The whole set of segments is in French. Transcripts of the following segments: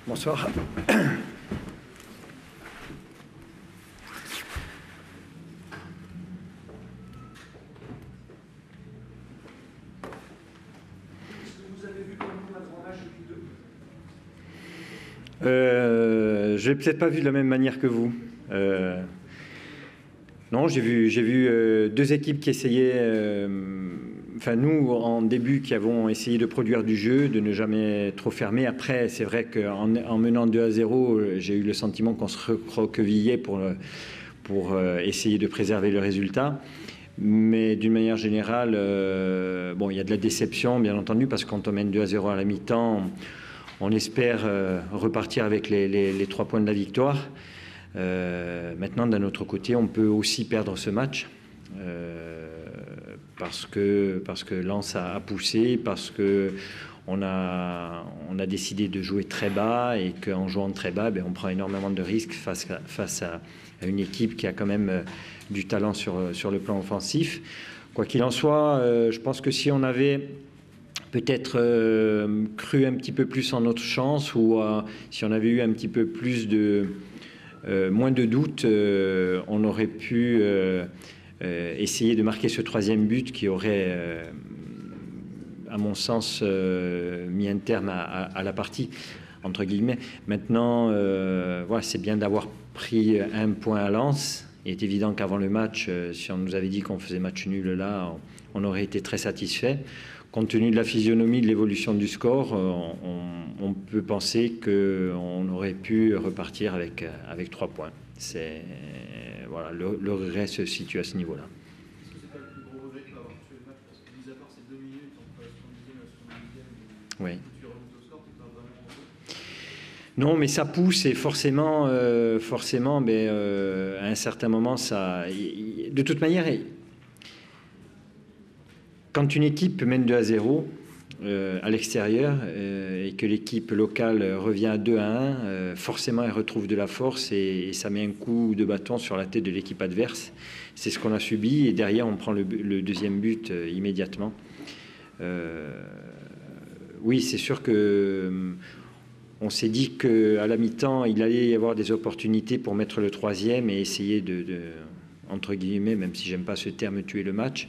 Bonsoir. Je l'ai peut-être pas vu de la même manière que vous. Non, j'ai vu deux équipes qui essayaient, enfin nous en début qui avons essayé de produire du jeu, de ne jamais trop fermer. Après, c'est vrai qu'en menant 2-0, j'ai eu le sentiment qu'on se recroquevillait pour essayer de préserver le résultat. Mais d'une manière générale, bon, il y a de la déception, bien entendu, parce que quand on mène 2-0 à la mi-temps, on espère repartir avec les 3 points de la victoire. Maintenant, d'un autre côté, on peut aussi perdre ce match parce que Lens a poussé, parce qu'on a décidé de jouer très bas et qu'en jouant très bas, on prend énormément de risques face à une équipe qui a quand même du talent sur le plan offensif. Quoi qu'il en soit, je pense que si on avait peut-être cru un petit peu plus en notre chance ou si on avait eu un petit peu plus moins de doutes, on aurait pu essayer de marquer ce 3e but qui aurait, à mon sens, mis un terme à la partie, entre guillemets. Maintenant, voilà, c'est bien d'avoir pris 1 point à Lens. Il est évident qu'avant le match, si on nous avait dit qu'on faisait match nul là, on aurait été très satisfait. Compte tenu de la physionomie, de l'évolution du score, on peut penser qu'on aurait pu repartir avec 3 points. Voilà, le regret se situe à ce niveau-là. Est-ce que c'est pas le plus gros regret que d'avoir tué le match? Parce que mis à part ces 2 minutes entre la 70e et la 70e, oui. Tu remontes au score, tu n'es pas vraiment heureux? Non, mais ça pousse et forcément, à un certain moment, ça. De toute manière, quand une équipe mène 2-0 à l'extérieur et que l'équipe locale revient à 2-1, forcément elle retrouve de la force et ça met un coup de bâton sur la tête de l'équipe adverse. C'est ce qu'on a subi et derrière on prend le 2e but immédiatement. Oui, c'est sûr que on s'est dit qu'à la mi-temps il allait y avoir des opportunités pour mettre le 3e et essayer de entre guillemets, même si j'aime pas ce terme, tuer le match.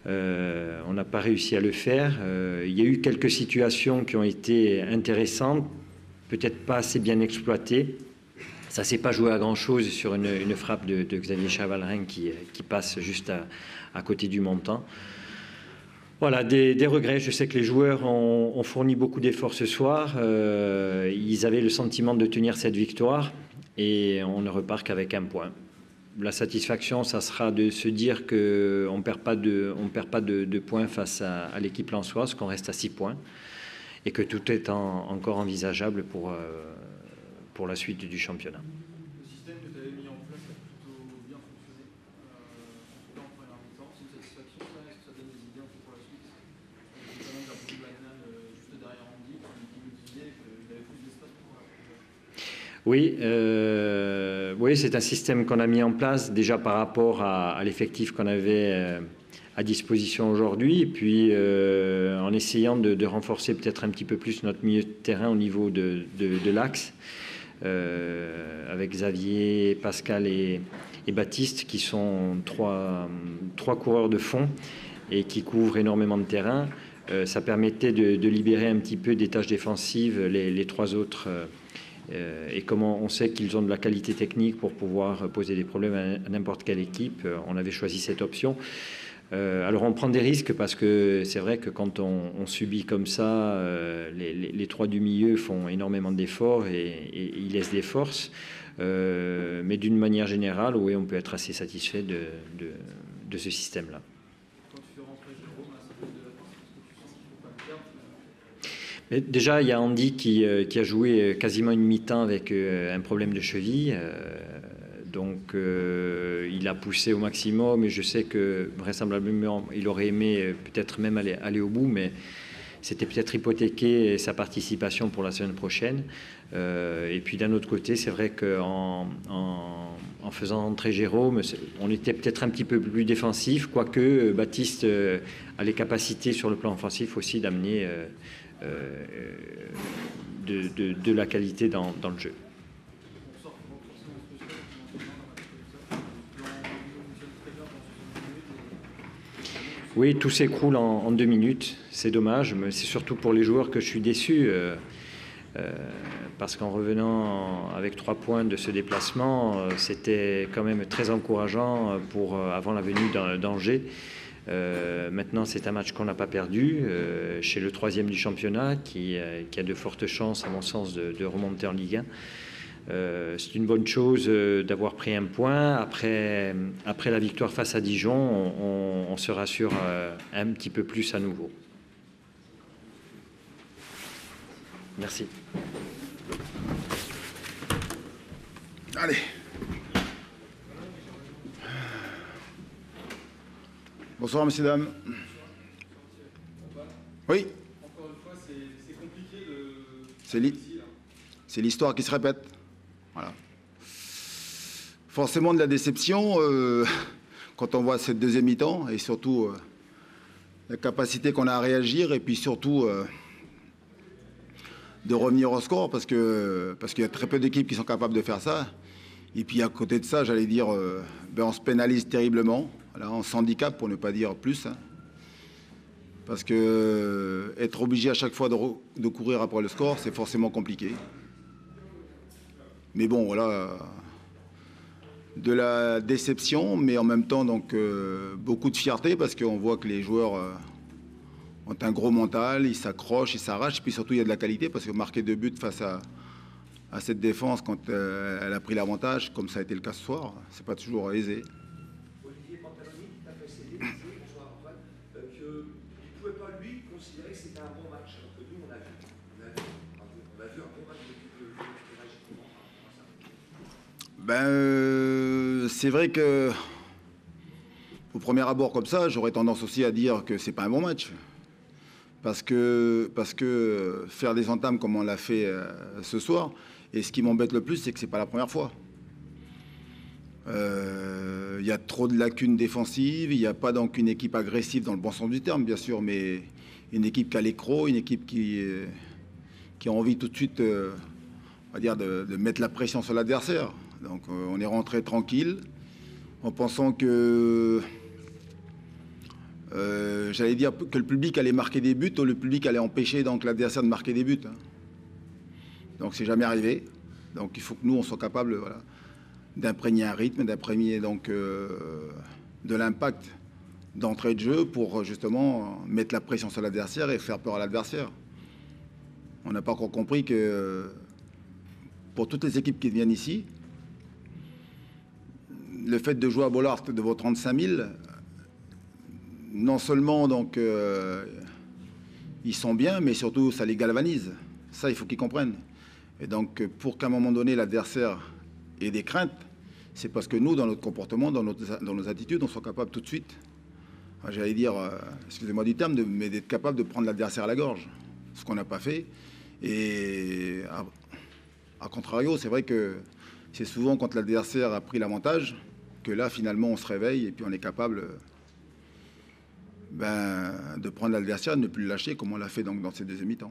On n'a pas réussi à le faire. Il y a eu quelques situations qui ont été intéressantes, peut-être pas assez bien exploitées. Ça ne s'est pas joué à grand-chose sur une frappe de Xavier Chavalrin qui passe juste à côté du montant. Voilà, des regrets. Je sais que les joueurs ont fourni beaucoup d'efforts ce soir. Ils avaient le sentiment de tenir cette victoire et on ne repart qu'avec 1 point. La satisfaction, ça sera de se dire qu'on ne perd pas de points face à l'équipe lensoise, qu'on reste à 6 points et que tout est encore envisageable pour la suite du championnat. Le système que tu avais mis en place a plutôt bien fonctionné, en tout cas en première mi-temps. C'est une satisfaction, ça? Est-ce que ça donne des idées un peu pour la suite? Notamment d'un Bagnan juste derrière Andy qui nous disait qu'il avait plus d'espace pour la. Oui, c'est un système qu'on a mis en place déjà par rapport à l'effectif qu'on avait à disposition aujourd'hui, et puis en essayant de renforcer peut-être un petit peu plus notre milieu de terrain au niveau de l'axe, avec Xavier, Pascal et Baptiste, qui sont trois coureurs de fond et qui couvrent énormément de terrain. Ça permettait de libérer un petit peu des tâches défensives les 3 autres. Et comment on sait qu'ils ont de la qualité technique pour pouvoir poser des problèmes à n'importe quelle équipe, on avait choisi cette option. Alors on prend des risques parce que c'est vrai que quand on subit comme ça, les 3 du milieu font énormément d'efforts et ils laissent des forces. Mais d'une manière générale, oui, on peut être assez satisfait de ce système-là. Quand tu fais rentrer Jérôme à 5 minutes de la fin, est-ce que tu sens qu'il ne faut pas le perdre? Mais déjà, il y a Andy qui a joué quasiment une mi-temps avec un problème de cheville. Donc, il a poussé au maximum. Et je sais que vraisemblablement, il aurait aimé peut-être même aller au bout, mais c'était peut-être hypothéquer sa participation pour la semaine prochaine. Et puis d'un autre côté, c'est vrai qu'en faisant entrer Jérôme, on était peut-être un petit peu plus défensif, quoique Baptiste a les capacités sur le plan offensif aussi d'amener de la qualité dans le jeu. Oui, tout s'écroule en 2 minutes. C'est dommage, mais c'est surtout pour les joueurs que je suis déçu. Parce qu'en revenant avec 3 points de ce déplacement, c'était quand même très encourageant avant la venue d'Angers. Maintenant, c'est un match qu'on n'a pas perdu chez le 3e du championnat qui a de fortes chances, à mon sens, de remonter en Ligue 1. C'est une bonne chose d'avoir pris un point. Après la victoire face à Dijon, on se rassure un petit peu plus à nouveau. Merci. Allez. Bonsoir, messieurs, dames. Oui. Encore une fois, c'est compliqué de... C'est l'histoire qui se répète. Voilà. Forcément de la déception quand on voit cette deuxième mi-temps et surtout la capacité qu'on a à réagir et puis surtout de revenir au score parce qu'il y a très peu d'équipes qui sont capables de faire ça. Et puis à côté de ça, j'allais dire, on se pénalise terriblement. Voilà, on s'handicape pour ne pas dire plus. Hein. Parce que être obligé à chaque fois de courir après le score, c'est forcément compliqué. Mais bon, voilà, de la déception, mais en même temps donc beaucoup de fierté parce qu'on voit que les joueurs ont un gros mental, ils s'accrochent, ils s'arrachent, puis surtout il y a de la qualité parce que marquer 2 buts face à cette défense quand elle a pris l'avantage, comme ça a été le cas ce soir, c'est pas toujours aisé. Olivier Pantaloni t'a précédé, bonsoir Antoine, qu'il ne pouvait pas lui considérer que c'était un bon match, alors que nous on a vu un bon match de l'équipe de Ben, c'est vrai que au premier abord comme ça, j'aurais tendance aussi à dire que c'est pas un bon match. Parce que faire des entames comme on l'a fait ce soir, et ce qui m'embête le plus, c'est que c'est pas la première fois. Il y a trop de lacunes défensives, il n'y a pas donc une équipe agressive dans le bon sens du terme, bien sûr, mais une équipe qui a l'écro, une équipe qui a envie tout de suite, on va dire, de mettre la pression sur l'adversaire. Donc on est rentré tranquille, en pensant que j'allais dire que le public allait marquer des buts ou le public allait empêcher donc l'adversaire de marquer des buts. Donc c'est jamais arrivé. Donc il faut que nous on soit capable, voilà, d'imprégner un rythme, d'imprégner donc de l'impact d'entrée de jeu pour justement mettre la pression sur l'adversaire et faire peur à l'adversaire. On n'a pas encore compris que pour toutes les équipes qui viennent ici, le fait de jouer à Bollaert devant 35 000, non seulement donc ils sont bien, mais surtout ça les galvanise. Ça, il faut qu'ils comprennent. Et donc pour qu'à un moment donné l'adversaire ait des craintes, c'est parce que nous, dans notre comportement, dans nos attitudes, on soit capable tout de suite, j'allais dire, excusez-moi du terme, mais d'être capable de prendre l'adversaire à la gorge, ce qu'on n'a pas fait. Et à contrario, c'est vrai que c'est souvent quand l'adversaire a pris l'avantage que là, finalement, on se réveille et puis on est capable de prendre l'adversaire et de ne plus le lâcher comme on l'a fait donc dans ces deuxièmes mi-temps.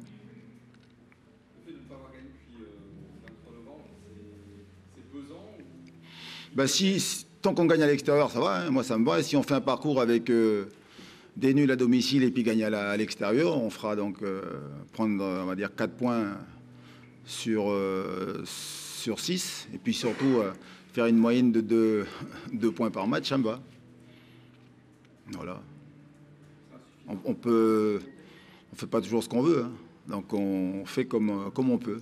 Le fait de ne pas avoir gagné depuis le 23 novembre, c'est pesant ou... Si, tant qu'on gagne à l'extérieur, ça va, hein, moi ça me va. Et si on fait un parcours avec des nuls à domicile et puis gagner à l'extérieur, on fera donc prendre, on va dire, 4 points sur 6. Et puis surtout faire une moyenne de 2 points par match, ça me va. Voilà. On fait pas toujours ce qu'on veut, hein. Donc on fait comme on peut.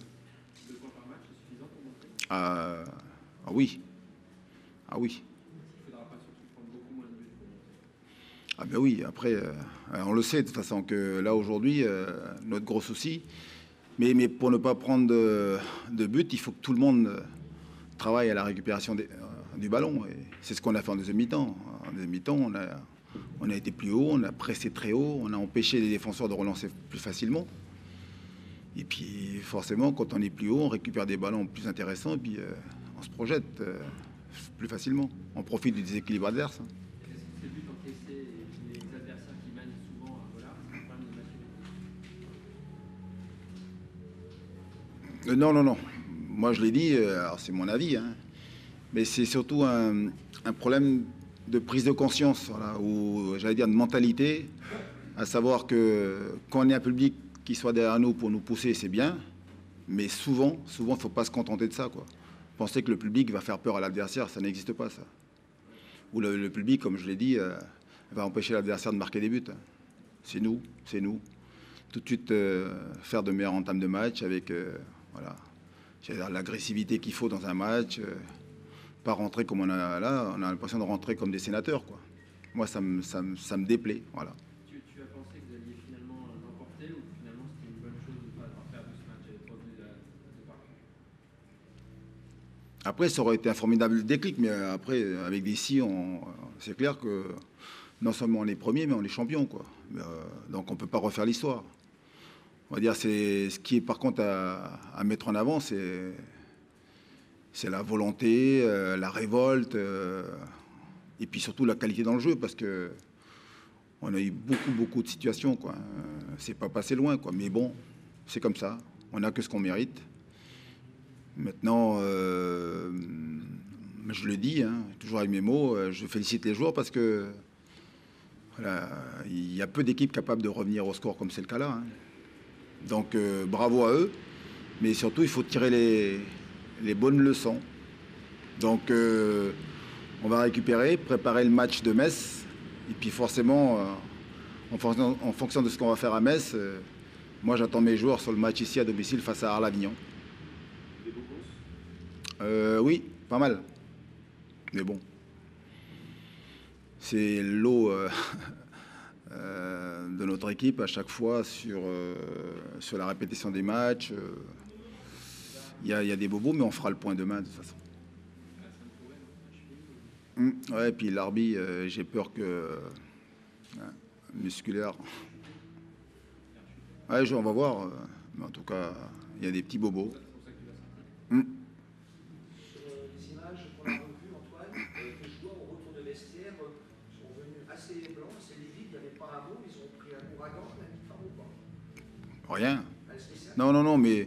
2 points par match, c'est suffisant pour montrer? Ah oui. Ah oui. Il ne faudra pas surtout prendre beaucoup moins de buts pour montrer. Ah ben oui, après, on le sait de toute façon que là aujourd'hui, notre gros souci, mais pour ne pas prendre de but, il faut que tout le monde travaille à la récupération du ballon. Et c'est ce qu'on a fait en deuxième mi-temps. En deuxième mi-temps, on a été plus haut, on a pressé très haut, on a empêché les défenseurs de relancer plus facilement. Et puis forcément, quand on est plus haut, on récupère des ballons plus intéressants et puis on se projette plus facilement. On profite du déséquilibre adverse. Est-ce que ces buts encaissés et les adversaires qui mènent souvent à Bollaert, c'est un problème de maturité? Non, non, non. Moi, je l'ai dit, alors c'est mon avis, hein, mais c'est surtout un problème de prise de conscience, voilà, ou j'allais dire de mentalité, à savoir que quand on est un public qui soit derrière nous pour nous pousser, c'est bien, mais souvent, il ne faut pas se contenter de ça, quoi. Penser que le public va faire peur à l'adversaire, ça n'existe pas, ça. Ou le public, comme je l'ai dit, va empêcher l'adversaire de marquer des buts. C'est nous, c'est nous. Tout de suite faire de meilleures entames de match avec voilà, l'agressivité qu'il faut dans un match, pas rentrer comme on a là, on a l'impression de rentrer comme des sénateurs, quoi. Moi, ça me déplaît, voilà. Tu as pensé que vous alliez finalement l'emporter ou finalement c'était une bonne chose de ne pas avoir perdu ce match et d'être revenu de départ? Après, ça aurait été un formidable déclic, mais après, avec des si, c'est clair que non seulement on est premier, mais on est champion, quoi. Donc on ne peut pas refaire l'histoire. On va dire, c'est ce qui est par contre à mettre en avant, c'est la volonté, la révolte, et puis surtout la qualité dans le jeu, parce que on a eu beaucoup de situations, quoi. C'est pas passé loin, quoi. Mais bon, c'est comme ça. On n'a que ce qu'on mérite. Maintenant, je le dis, hein, toujours avec mes mots, je félicite les joueurs parce que voilà, il y a peu d'équipes capables de revenir au score comme c'est le cas là, hein. Donc bravo à eux, mais surtout il faut tirer les bonnes leçons. Donc on va récupérer, préparer le match de Metz, et puis forcément, en fonction de ce qu'on va faire à Metz, moi j'attends mes joueurs sur le match ici à domicile face à Arles-Avignon. Des beaux gosses? Oui, pas mal. Mais bon, c'est l'eau de notre équipe à chaque fois sur la répétition des matchs. Il y a des bobos, mais on fera le point demain de toute façon. Ouais, et puis l'arbitre, j'ai peur que musculaire. Ouais, on va voir. Mais en tout cas, il y a des petits bobos. Sur les images qu'on a revues, Antoine, les joueurs au retour de vestiaire sont venus assez blancs, assez livides, il n'y avait pas un mot, ils ont pris un ouragan, la mi-temps ou pas? Rien. Non, mais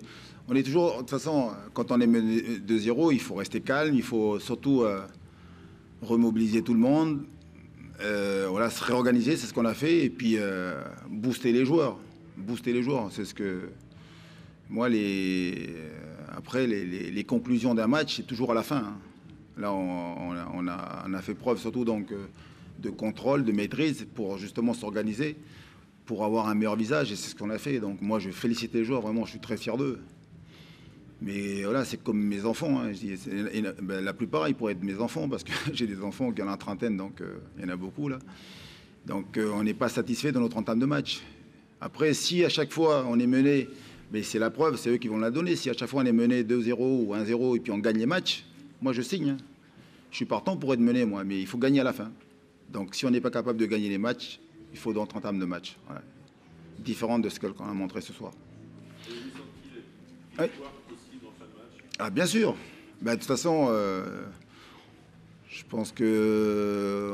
on est toujours... De toute façon, quand on est mené 2-0, il faut rester calme, il faut surtout remobiliser tout le monde, voilà, se réorganiser, c'est ce qu'on a fait, et puis booster les joueurs. Booster les joueurs, c'est ce que... Moi, après, les conclusions d'un match, c'est toujours à la fin, hein. Là, on a fait preuve surtout donc, de contrôle, de maîtrise pour justement s'organiser, pour avoir un meilleur visage, et c'est ce qu'on a fait. Donc moi, je félicite les joueurs, vraiment, je suis très fier d'eux. Mais voilà, c'est comme mes enfants, hein. Je dis, la plupart, ils pourraient être mes enfants, parce que j'ai des enfants qui ont la trentaine, donc il y en a beaucoup, là. Donc on n'est pas satisfait de notre entame de match. Après, si à chaque fois, on est mené... Mais c'est la preuve, c'est eux qui vont la donner. Si à chaque fois on est mené 2-0 ou 1-0 et puis on gagne les matchs, moi je signe, hein. Je suis partant pour être mené, moi, mais il faut gagner à la fin. Donc si on n'est pas capable de gagner les matchs, il faut d'autres entames de match. Voilà. Différentes de ce qu'on a montré ce soir. Et vous sentez Oui. victoire possible en fin de match? Ah, bien sûr. Ben, de toute façon, je pense que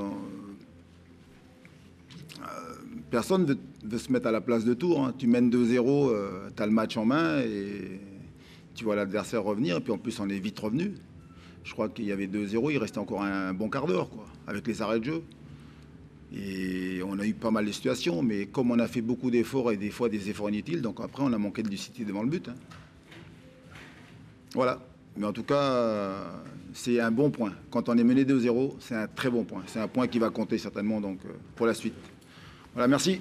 personne ne veut se mettre à la place de Tours, hein. Tu mènes 2-0, tu as le match en main et tu vois l'adversaire revenir. Et puis en plus, on est vite revenu. Je crois qu'il y avait 2-0, il restait encore un bon quart d'heure, quoi, avec les arrêts de jeu. Et on a eu pas mal de situations, mais comme on a fait beaucoup d'efforts et des fois des efforts inutiles, donc après on a manqué de lucidité devant le but, hein. Voilà. Mais en tout cas, c'est un bon point. Quand on est mené 2-0, c'est un très bon point. C'est un point qui va compter certainement donc, pour la suite. Voilà, merci.